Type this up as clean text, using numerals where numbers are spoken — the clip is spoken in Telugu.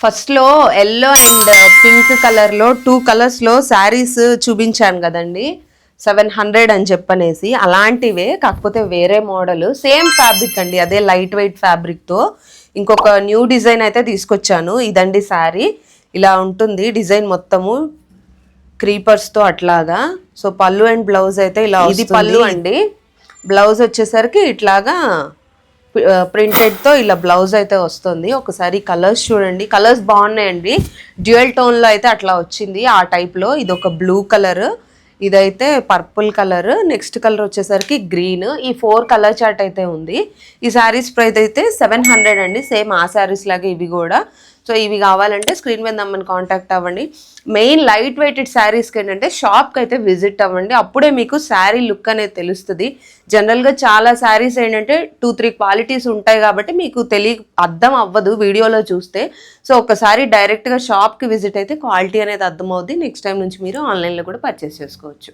ఫస్ట్లో ఎల్లో అండ్ పింక్ కలర్లో 2 కలర్స్లో శారీస్ చూపించాను కదండి 700 అని చెప్పనేసి. అలాంటివే కాకపోతే వేరే మోడల్, సేమ్ ఫ్యాబ్రిక్ అండి, అదే లైట్ వెయిట్ ఫ్యాబ్రిక్తో ఇంకొక న్యూ డిజైన్ అయితే తీసుకొచ్చాను. ఇదండి శారీ, ఇలా ఉంటుంది డిజైన్ మొత్తము క్రీపర్స్తో అట్లాగా. సో పళ్ళు అండ్ బ్లౌజ్ అయితే ఇలా, ఇది పళ్ళు అండి. బ్లౌజ్ వచ్చేసరికి ఇట్లాగా ప్రింటెడ్తో ఇలా బ్లౌజ్ అయితే వస్తుంది. ఒకసారి కలర్స్ చూడండి, కలర్స్ బాగున్నాయండి. డ్యూయల్ టోన్లో అయితే అట్లా వచ్చింది ఆ టైప్లో. ఇది ఒక బ్లూ కలర్, ఇదైతే పర్పుల్ కలర్, నెక్స్ట్ కలర్ వచ్చేసరికి గ్రీన్. ఈ 4 కలర్ చార్ట్ అయితే ఉంది. ఈ శారీస్ ప్రైస్ అయితే 700 అండి, సేమ్ ఆ శారీస్ లాగే ఇవి కూడా. సో ఇవి కావాలంటే స్క్రీన్ మీద నమ్మని కాంటాక్ట్ అవ్వండి. మెయిన్ లైట్ వెయిటెడ్ శారీస్కి ఏంటంటే షాప్కి అయితే విజిట్ అవ్వండి, అప్పుడే మీకు శారీ లుక్ అనేది తెలుస్తుంది. జనరల్గా చాలా శారీస్ ఏంటంటే 2-3 క్వాలిటీస్ ఉంటాయి కాబట్టి మీకు అర్థం అవ్వదు వీడియోలో చూస్తే. సో ఒకసారి డైరెక్ట్గా షాప్కి విజిట్ అయితే క్వాలిటీ అనేది అర్థం అవుద్ది. నెక్స్ట్ టైం నుంచి మీరు ఆన్లైన్లో కూడా పర్చేస్ చేసుకోవచ్చు.